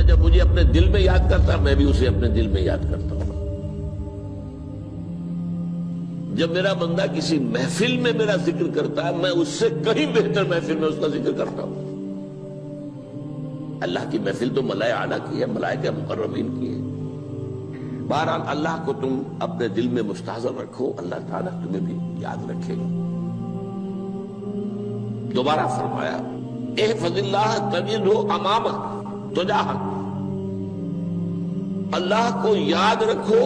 جب مجھے اپنے دل میں یاد کرتا ہے میں بھی اسے اپنے دل میں یاد کرتا ہوں. جب میرا بندہ کسی محفل میں میرا ذکر کرتا ہے میں اس سے کہیں بہتر محفل میں اس کا ذکر کرتا ہوں. اللہ کی محفل تو ملائے اعلیٰ کی ہے، ملائکہ مقربین کی ہے. بہرحال اللہ کو تم اپنے دل میں مستحضر رکھو، اللہ تعالیٰ تمہیں بھی یاد رکھے گا. دوبارہ فرمایا احفظ اللہ تجدہ امامک تجاہک، اللہ کو یاد رکھو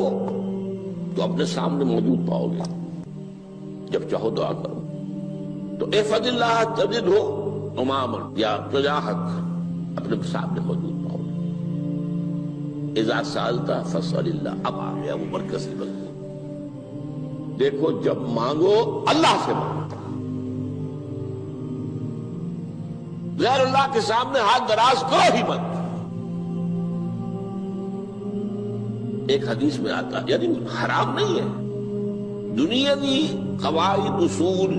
تو اپنے سامنے موجود پاؤ گے. جب چاہو دعا کرو تو احفظ اللہ تجدہ امامک یا تجاہک، اپنے سامنے موجود پاؤ گے. اذا سألت فاسأل اللہ، اب آ گیا وہ مرکزی بات. دیکھو جب مانگو اللہ سے مانگو، غیر اللہ کے سامنے ہاتھ دراز کرو ہی مت. ایک حدیث میں آتا یعنی حرام نہیں ہے، دنیاوی قواعد اصول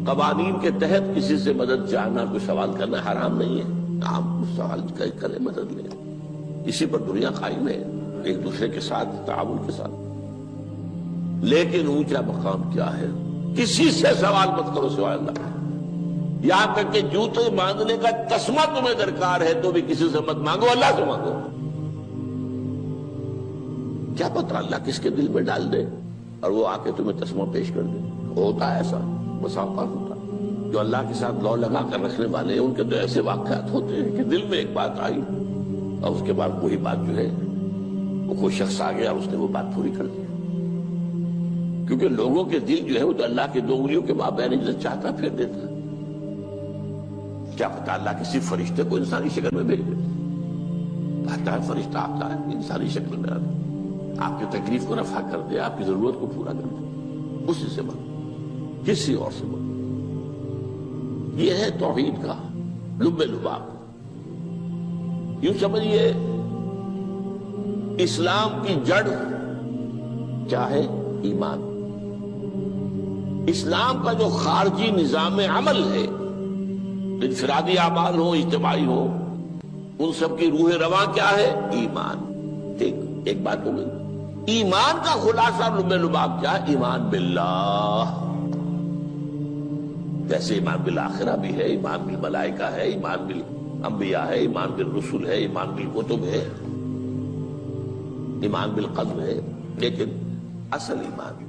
قوانین کے تحت کسی سے مدد چاہنا، کوئی سوال کرنا حرام نہیں ہے. آپ سوال کریں، مدد لیں، اسی پر دنیا قائم ہے، ایک دوسرے کے ساتھ تعاون کے ساتھ. لیکن اونچا مقام کیا ہے؟ کسی سے سوال مت کرو سوائے اللہ. یہاں تک کہ جوتے باندھنے کا تسمہ تمہیں درکار ہے تو بھی کسی سے مت مانگو، اللہ سے مانگو. کیا پتہ اللہ کس کے دل میں ڈال دے اور وہ آ کے تمہیں تسمہ پیش کر دے. ہوتا ہے ایسا، بسا اوقات ہوتا ہے. جو اللہ کے ساتھ لو لگا کر رکھنے والے ہیں ان کے تو ایسے واقعات ہوتے ہیں کہ دل میں ایک بات آئی اور اس کے بعد وہی بات جو ہے وہ کوئی شخص آ گیا اور اس نے وہ بات پوری کر دی. کیونکہ لوگوں کے دل جو ہے وہ تو اللہ کے دو انگلیوں کے مابین جو چاہتا پھر دیتا ہے. کیا پتہ اللہ کسی فرشتے کو انسانی شکل میں بھیج دے. آتا ہے فرشتہ، آتا ہے انسانی شکل میں، آتا ہے آپ کی تکلیف کو رفع کر دے، آپ کی ضرورت کو پورا کر دے. اسی سے مانگو، کسی اور سے مانگو. یہ ہے توحید کا لب لباب. یوں سمجھیے اسلام کی جڑ کیا ہے؟ ایمان. اسلام کا جو خارجی نظام عمل ہے، انفرادی اعمال ہو اجتماعی ہو، ان سب کی روح رواں کیا ہے؟ ایمان. ٹھیک، ایک بات ہو گئی. ایمان کا خلاصہ لب لباب کیا ہے؟ ایمان باللہ. جیسے ایمان بالآخرہ بھی ہے، ایمان بالملائکہ ہے، ایمان بالانبیاء ہے، ایمان بالرسل ہے، ایمان بالکتب ہے، ایمان بالقلب ہے. لیکن اصل ایمان،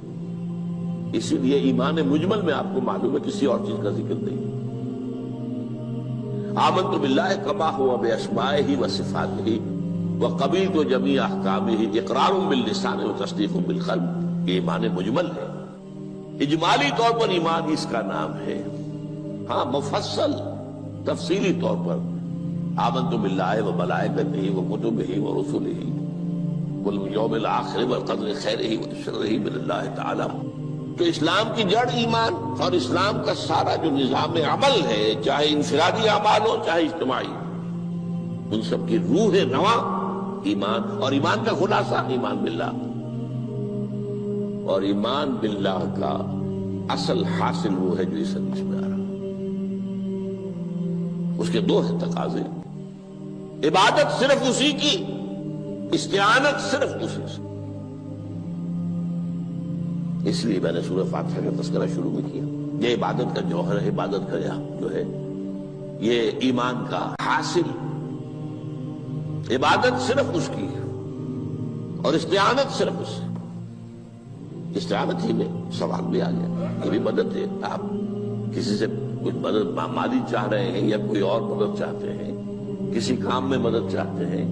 اسی لیے ایمان مجمل میں آپ کو معلوم ہے کسی اور چیز کا ذکر نہیں. آمنت باللہ کما ہوا باسمائہ وصفاتہ وقبلت جمیع احکامہ اقرار باللسان وتصدیق بالقلب. یہ ایمان مجمل ہے. اجمالی طور پر ایمان اس کا نام ہے. ہاں مفصل تفصیلی طور پر آمنت باللہ وملائکتہ وکتبہ ورسلہ والیوم الآخر والقدر خیرہ وشرہ من اللہ تعالی. تو اسلام کی جڑ ایمان، اور اسلام کا سارا جو نظام عمل ہے، چاہے انفرادی اعمال ہو چاہے اجتماعی، ان سب کی روح رواں ایمان. اور ایمان کا خلاصہ ایمان باللہ. اور ایمان باللہ کا اصل حاصل وہ ہے جو اس حدیث میں آ رہا. اس کے دو ہیں تقاضے. عبادت صرف اسی کی، استعانت صرف اسی سے. اس لیے میں نے سورہ فاتحہ کا تذکرہ شروع میں کیا. یہ عبادت کا جوہر ہے، عبادت کا جو ہے یہ ایمان کا حاصل. عبادت صرف اس کی ہے اور استعانت صرف اس سے. استعانت ہی میں سوال بھی آ گیا، یہ بھی مدد ہے. آپ کسی سے کچھ مدد مالی چاہ رہے ہیں یا کوئی اور مدد چاہتے ہیں، کسی کام میں مدد چاہتے ہیں،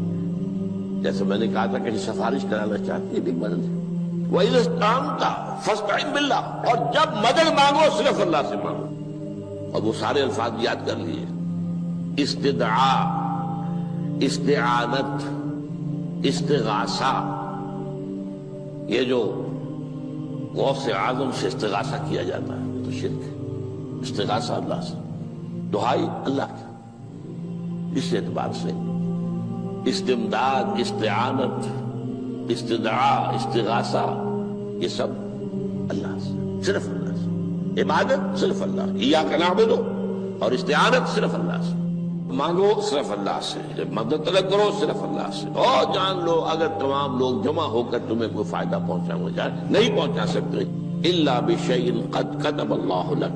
جیسے میں نے کہا تھا کہ سفارش کرانا چاہتے ہیں، بھی مدد ہے. وَإِذَا اسْتَعَنْتَ فَاسْتَعِنْ بِاللَّهِ. اور جب مدد مانگو صرف اللہ سے مانگو. اور وہ سارے الفاظ یاد کر لیے: استدعاء، استعانت، استغاثہ. یہ جو غوث اعظم سے استغاثہ کیا جاتا ہے تو شرک ہے. استغاثہ اللہ سے، دعائی اللہ کی. اس اعتبار سے استمداد، استعانت، استدعاء، استغاثہ یہ سب اللہ سے، صرف اللہ سے. عبادت صرف اللہ، ایاک نعبد، اور استعانت صرف اللہ سے. مانگو صرف اللہ سے، جب مدد طلب کرو صرف اللہ سے، اور جان لو اگر تمام لوگ جمع ہو کر تمہیں کوئی فائدہ پہنچانا چاہے نہیں پہنچا سکتے، الا بشیء قد کتب اللہ لک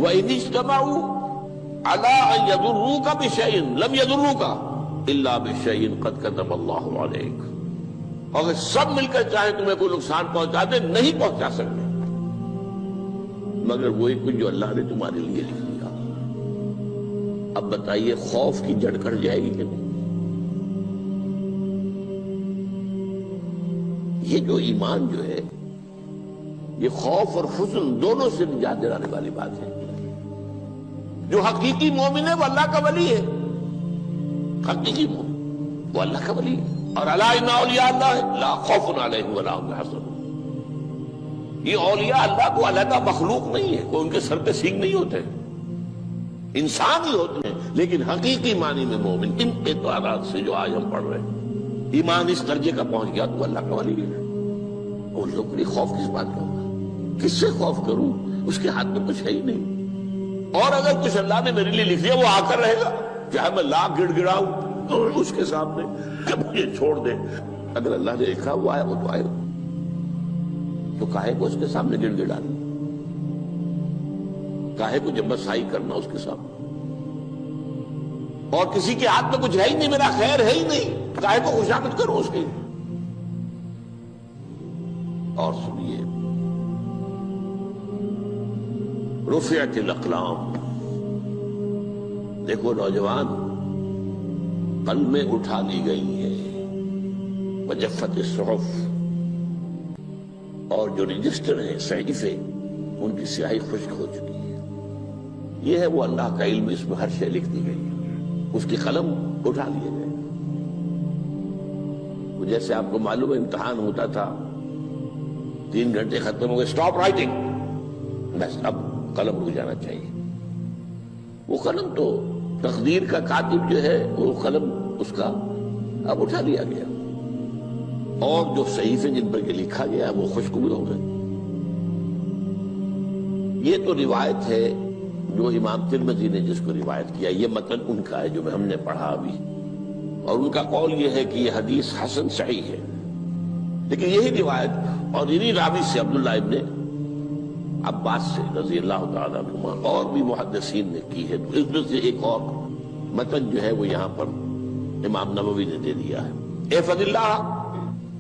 وان اجتمعوا علی ان یضروک بشیء لم یضروک الا بشیء قد کتب اللہ علیک، اگر سب مل کر چاہے تمہیں کوئی نقصان پہنچا دے نہیں پہنچا سکتے مگر وہی کچھ جو اللہ نے تمہارے لیے لکھ دیا۔ اب بتائیے خوف کی جڑ کٹ جائے گی کہ نہیں؟ یہ جو ایمان جو ہے یہ خوف اور حزن دونوں سے نجات دلانے والی بات ہے۔ جو حقیقی مومن ہے وہ اللہ کا ولی ہے، حقیقی مومن وہ اللہ کا ولی ہے، اور الا ان اولیاء اللہ لا خوف علیہم ولا هم يحزنون۔ یہ اولیاء اللہ کو علیحدہ مخلوق نہیں ہے، کوئی ان کے سر پہ سینگ نہیں ہوتے، انسان ہی ہوتے ہیں، لیکن حقیقی معنی میں مومن ان اعتبارات سے جو آج ہم پڑھ رہے ہیں ایمان اس درجے کا پہنچ گیا تو اللہ کا ولی ہے۔ ان لوگوں کے لیے خوف کس بات کا ہوگا؟ کس سے خوف کروں؟ اس کے ہاتھ میں کچھ ہے ہی نہیں، اور اگر کچھ اللہ نے میرے لیے لکھ دیا وہ آ کر رہے گا، چاہے میں لاکھ گڑ گڑاؤں اس کے سامنے کہ مجھے چھوڑ دے۔ اگر اللہ نے لکھا وہ آیا وہ تو آئے، تو کاہے کو اس کے سامنے گڑ گڑانا، کاہے کو جمبسائی کرنا اس کے سامنے؟ اور کسی کے ہاتھ میں کچھ ہے ہی نہیں، میرا خیر ہے ہی نہیں، کاہے کو خوشامد کروں اس کی؟ اور سنیے، رفعت الاقلام، دیکھو نوجوان، قلمیں اٹھا لی گئی ہیں، وجفت الصحف، اور جو رجسٹر ہیں صحیفے ان کی سیاہی خشک ہو چکی ہے۔ یہ ہے وہ اللہ کا علم، اس میں ہر شے لکھ دی گئی ہے، اس کی قلم اٹھا لیے گئے۔ جیسے آپ کو معلوم ہے امتحان ہوتا تھا، 3 گھنٹے ختم ہو گئے، اسٹاپ رائٹنگ، بس اب قلم رک جانا چاہیے۔ وہ قلم تو تقدیر کا کاتب جو ہے وہ قلم اس کا اب اٹھا لیا گیا، اور جو صحیفے جن پر لکھا گیا وہ خشک بھی ہو گئے۔ یہ تو روایت ہے جو امام ترمذی نے جس کو روایت کیا، یہ متن ان کا ہے جو ہم نے پڑھا ابھی، اور ان کا قول یہ ہے کہ یہ حدیث حسن صحیح ہے۔ لیکن یہی روایت اور انہی راوی سے عبداللہ ابن عباس سے رضی اللہ تعالیٰ عنہما اور بھی محدثین نے کی ہے، تو اس میں سے ایک اور متن جو ہے وہ یہاں پر امام نووی نے دے دیا ہے۔ احفظ اللہ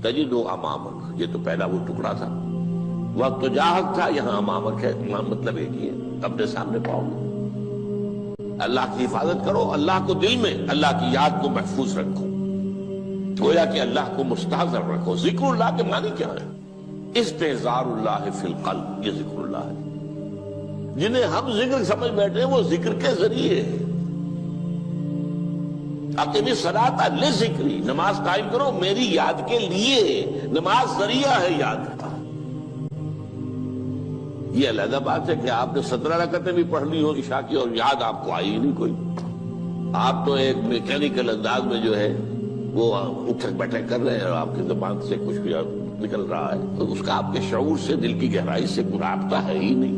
تجدہ امامک، یہ تو پہلا وہ ٹکڑا تھا، وقت جاہک تھا، یہاں امامک ہے، امام مطلب ایک ہی ہے، اپنے سامنے پاؤ گے۔ اللہ کی حفاظت کرو، اللہ کو دل میں، اللہ کی یاد کو محفوظ رکھو، گویا کہ اللہ کو مستحضر رکھو۔ ذکر اللہ کے معنی کیا ہے؟ استحضار اللہ فی القلب، یہ ذکر اللہ ہے۔ جنہیں ہم ذکر سمجھ بیٹھے ہیں وہ ذکر کے ذریعے ہے۔ اقیم الصلاۃ لذکری، نماز قائم کرو میری یاد کے لیے، نماز ذریعہ ہے یاد کا۔ یہ علیحدہ بات ہے کہ آپ نے 17 رکعتیں بھی پڑھ لی ہو عشاء کی اور یاد آپ کو آئی ہی نہیں کوئی، آپ تو ایک میکینیکل انداز میں جو ہے وہ اٹھک بیٹھک کر رہے ہیں اور آپ کی زبان سے کچھ بھی نکل رہا ہے، تو اس کا آپ کے شعور سے، دل کی گہرائی سے کوئی رابطہ ہے ہی نہیں،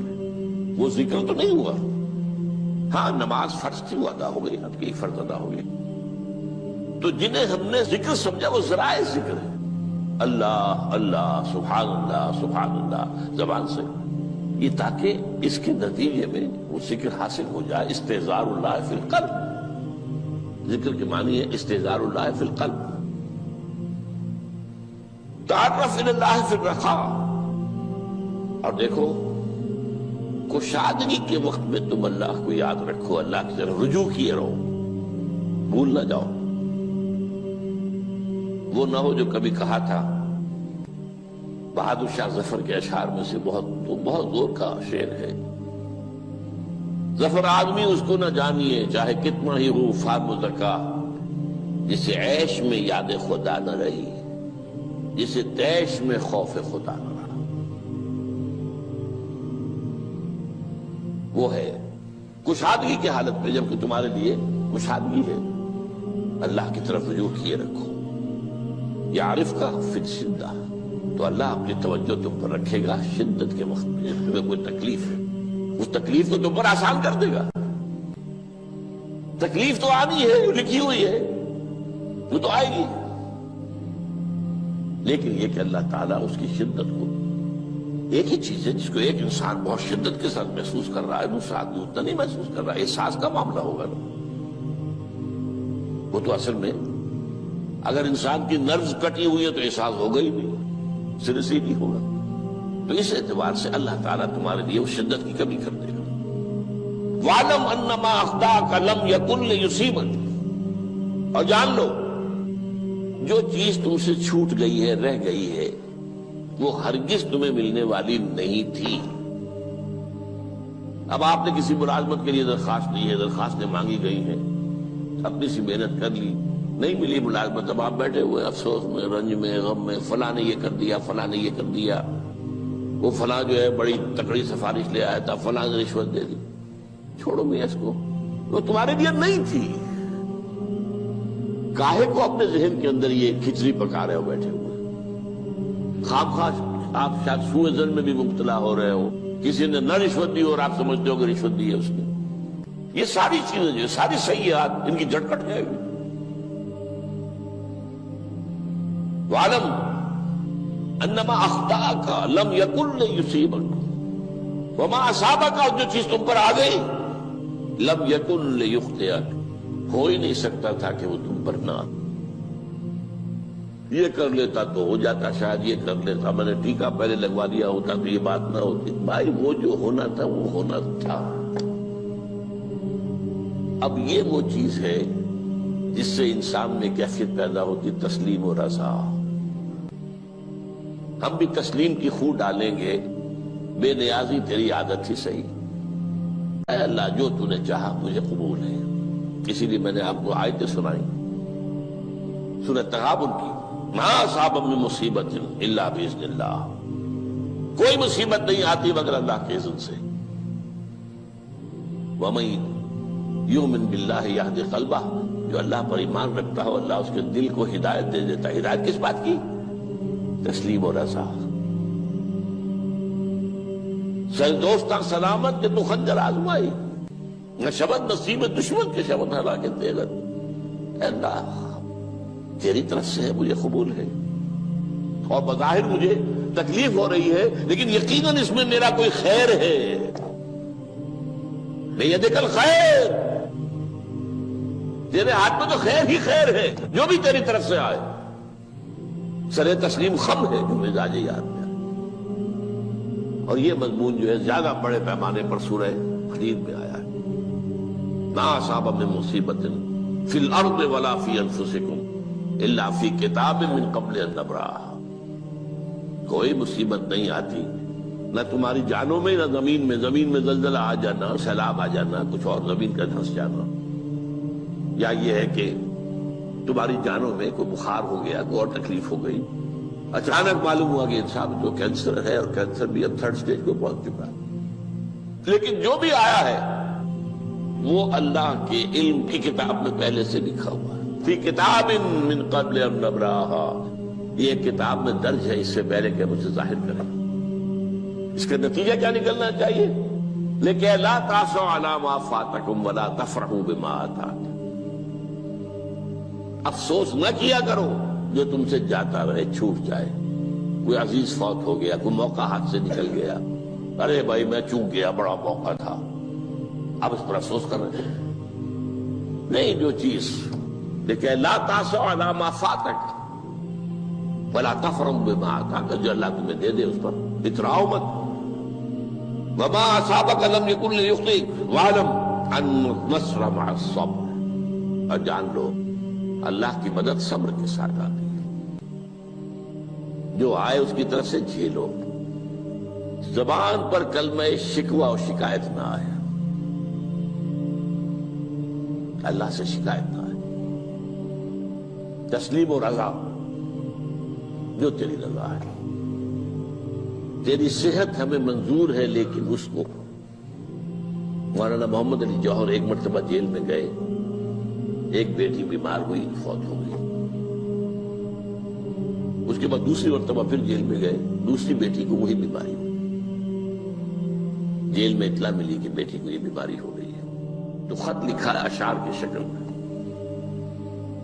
وہ ذکر تو نہیں ہوا۔ ہاں نماز فرض تھی وہ ادا ہو گئی، آپ کی فرض ادا ہو گئی۔ تو جنہیں ہم نے ذکر سمجھا وہ ذرائع ذکر ہے، اللہ اللہ سبحان اللہ سبحان اللہ زبان سے، یہ تاکہ اس کے نتیجے میں وہ ذکر حاصل ہو جائے۔ استحضار اللہ فی القلب، ذکر کے معنی ہے استحضار اللہ فی القلب۔ تعرف الی اللہ فی الرخاء، اور دیکھو کشادگی کے وقت میں تم اللہ کو یاد رکھو، اللہ کی طرف رجوع کیے رہو، بھول نہ جاؤ۔ وہ نہ ہو جو کبھی کہا تھا، بہادر شاہ ظفر کے اشعار میں سے بہت زور کا شعر ہے، ظفر آدمی اس کو نہ جانیے چاہے کتنا ہی ہو فام و زکا، جسے عیش میں یاد خدا نہ رہی، جسے تیش میں خوف خدا نہ رہا۔ وہ ہے کشادگی کی حالت میں، جبکہ تمہارے لیے کشادگی ہے، اللہ کی طرف رجوع کیے رکھو۔ یعرف کا فی الشدہ، تو اللہ اپنی توجہ تم پر رکھے گا شدت کے وقت میں، جب تمہیں کوئی تکلیف ہے اس تکلیف کو تم پر آسان کر دے گا۔ تکلیف تو آنی ہے، جو لکھی ہوئی ہے وہ تو آئے گی، لیکن یہ کہ اللہ تعالیٰ اس کی شدت کو، ایک ہی چیز ہے جس کو ایک انسان بہت شدت کے ساتھ محسوس کر رہا ہے، دوسرا آدمی اتنا نہیں محسوس کر رہا ہے، احساس کا معاملہ ہوگا نا۔ وہ تو اصل میں اگر انسان کی نرز کٹی ہوئی ہے تو احساس ہوگا ہی نہیں، سرے سے ہی نہیں ہوگا۔ تو اس اعتبار سے اللہ تعالیٰ تمہارے لیے اس شدت کی کمی کر دے گا۔ وَاعْلَمْ أَنَّمَا أَخْطَأَكَ لَمْ يَكُنْ لِيُصِيبَكَ، اور جان لو جو چیز تم سے چھوٹ گئی ہے، رہ گئی ہے، وہ ہرگز تمہیں ملنے والی نہیں تھی۔ اب آپ نے کسی ملازمت کے لیے درخواست دی ہے، درخواستیں مانگی گئی ہیں، اپنی سی محنت کر لی، نہیں ملی ملازمت، اب آپ بیٹھے ہوئے افسوس میں، رنج میں، غم میں، فلاں نے یہ کر دیا، فلاں نے یہ کر دیا، وہ فلاں جو ہے بڑی تکڑی سفارش لے آیا تھا، فلاں نے رشوت دے دی۔ چھوڑو میں اس کو، وہ تمہارے لیے نہیں تھی۔ کاہے کو اپنے ذہن کے اندر یہ کھچڑی پکا رہے ہو بیٹھے ہوئے؟ خواہ آپ شاید سوء ظن میں بھی مبتلا ہو رہے ہو، کسی نے نہ رشوت دی اور آپ سمجھتے ہو کہ رشوت دی ہے اس نے۔ یہ ساری چیزیں جو ساری سیئات، ان کی جڑ کٹ جائے گی۔ وَاعْلَمْ أَنَّمَا أَخْطَأَكَ لَمْ يَكُنْ لِيُصِيبَكَ وَمَا أَصَابَكَ، اور جو چیز تم پر آ گئی، لَمْ يَكُنْ لِيُخْطِئَكَ، ہو ہی نہیں سکتا تھا کہ وہ تم پر نہ۔ یہ کر لیتا تو ہو جاتا، شاید یہ کر لیتا، میں نے ٹیکا پہلے لگوا دیا ہوتا تو یہ بات نہ ہوتی۔ بھائی وہ جو ہونا تھا وہ ہونا تھا۔ اب یہ وہ چیز ہے جس سے انسان میں کیفیت پیدا ہوتی، تسلیم و رضا۔ ہم بھی تسلیم کی خو ڈالیں گے، بے نیازی تیری عادت ہی صحیح، اے اللہ جو تو نے چاہا مجھے قبول ہے۔ اسی لیے میں نے آپ کو آیتیں سنائی سورۃ تغابن کی، ما اصاب من مصیبت الا باذن اللہ، کوئی مصیبت نہیں آتی مگر اللہ کے اذن سے۔ وَمَن یؤمن باللہ یہد قلبہ، جو اللہ پر ایمان رکھتا ہو اللہ اس کے دل کو ہدایت دے دیتا ہے۔ ہدایت کس بات کی؟ تسلیم و رضا۔ سر دوستاں سلامت کہ تو خنجر آزمائی، نہ شبد نصیب دشمن کے شبد ہلاکت دے گا۔ اے اللہ تیری طرف سے ہے، مجھے قبول ہے، اور بظاہر مجھے تکلیف ہو رہی ہے لیکن یقیناً اس میں میرا کوئی خیر ہے۔ بیدک الخیر، تیرے ہاتھ میں تو خیر ہی خیر ہے، جو بھی تیری طرف سے آئے۔ سر تسلیم خم ہے جو مزاج یاد میں آئے۔ اور یہ مضمون جو ہے زیادہ بڑے پیمانے پر سورہ حدید میں آیا ہے۔ ما اصاب من مصیبت فی الارض ولا فی انفسکم الا فی کتاب من قبل ان نبرأھا، کوئی مصیبت نہیں آتی نہ تمہاری جانوں میں نہ زمین میں زلزلہ آ جانا، سیلاب آ جانا، کچھ اور زمین کا دھنس جانا، یا یہ ہے کہ تمہاری جانوں میں کوئی بخار ہو گیا، کوئی اور تکلیف ہو گئی، اچانک معلوم ہوا کہ انسان جو کینسر ہے، اور کینسر بھی اب 3rd سٹیج کو پہنچ چکا ہے، لیکن جو بھی آیا ہے وہ اللہ کے علم کی کتاب میں پہلے سے لکھا ہوا ہے۔ فی کتاب من قبل ان نبرأھا، یہ کتاب میں درج ہے اس سے پہلے کہ ہم اسے ظاہر کریں۔ اس کا نتیجہ کیا نکلنا چاہیے؟ لیکن لا تأسوا علی ما فاتکم ولا تفرحوا بما آتاکم، افسوس نہ کیا کرو جو تم سے جاتا رہے، چھوٹ جائے، کوئی عزیز فوت ہو گیا، کوئی موقع ہاتھ سے نکل گیا، ارے بھائی میں چوک گیا، بڑا موقع تھا، اب اس پر افسوس کر رہے ہیں۔ نہیں، جو چیز لیکن لا تأسوا علی ما فاتک ولا تفرحوا بما آتاک، جو اللہ تمہیں دے دے اس پر اتراؤ مت۔ وما اصابک لم یکن لیخطئک واعلم ان النصر مع الصبر، اور جان لو اللہ کی مدد صبر کے ساتھ آتی ہے، جو آئے اس کی طرف سے جھیلو، زبان پر کلمہ شکوہ اور شکایت نہ آئے، اللہ سے شکایت نہ آئے، تسلیم و رضا، جو تیری رضا ہے۔ تیری صحت ہمیں منظور ہے لیکن اس کو، مولانا محمد علی جوہر ایک مرتبہ جیل میں گئے، ایک بیٹی بیمار ہوئی، فوت ہو گئی، اس کے بعد دوسری مرتبہ پھر جیل میں گئے، دوسری بیٹی کو وہی بیماری ہوئی، جیل میں اطلاع ملی کہ بیٹی کو یہ بیماری ہو گئی ہے، تو خط لکھا ہے اشعار کی شکل میں،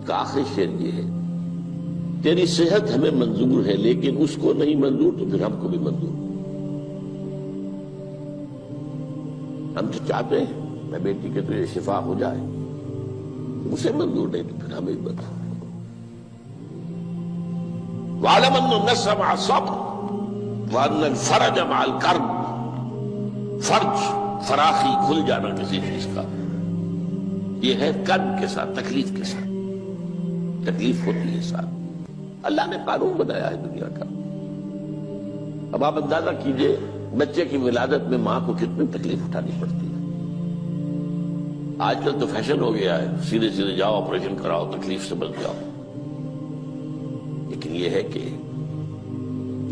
کا آخری شعر یہ ہے: تیری صحت ہمیں منظور ہے لیکن اس کو نہیں منظور تو پھر ہم کو بھی منظور۔ ہم تو چاہتے ہیں میں بیٹی کے تجھے شفا ہو جائے، اسے منظور نہیں تو پھر ہمیں بھی منظور۔ وَاعْلَمْ أَنَّ النَّصْرَ مَعَ الصَّبْرِ وَأَنَّ الْفَرَجَ مَعَ الْكَرْبِ۔ فرج، فراخی، کھل جانا کسی چیز کا، یہ ہے کرب کے ساتھ، تکلیف کے ساتھ، تکلیف ہوتی ہے ساتھ۔ اللہ نے قانون بنایا ہے دنیا کا۔ اب آپ اندازہ کیجئے بچے کی ولادت میں ماں کو کتنی تکلیف اٹھانی پڑتی ہے۔ آج کل تو فیشن ہو گیا ہے، سیدھے سیدھے جاؤ، آپریشن کراؤ، تکلیف سے بچ جاؤ، لیکن یہ ہے کہ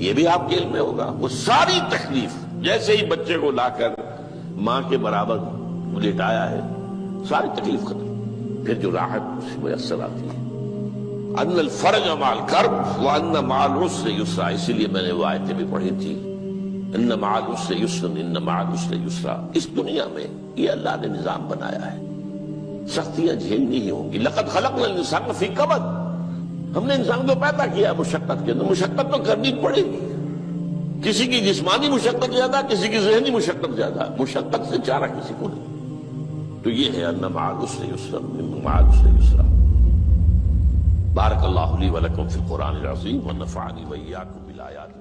یہ بھی آپ کے علم میں ہوگا، وہ ساری تکلیف جیسے ہی بچے کو لا کر ماں کے برابر لٹایا ہے، ساری تکلیف ختم، پھر جو راحت اس میں میسر آتی ہے۔ ان الفرج مع الکرب وان مع العسر یسرا، اسی لیے میں نے وہ آیتیں بھی پڑھی تھی، ان مع العسر یسرا، ان مع العسر یسرا۔ اس دنیا میں یہ اللہ نے نظام بنایا ہے، سختیاں جھیلنی ہی ہوں گی۔ لقد خلقنا الانسان فی کبد، ہم نے انسان کو پیدا کیا مشقت کے اندر، مشقت تو کرنی پڑے گی۔ کسی کی جسمانی مشقت زیادہ، کسی کی ذہنی مشقت زیادہ، مشقت سے چارہ کسی کو نہیں۔ تو یہ ہے ان مع العسر یسرا ان مع العسر یسرا۔ بارک اللہ لی ولکم فی القرآن العظیم ونفعنی وإیاکم بالآیات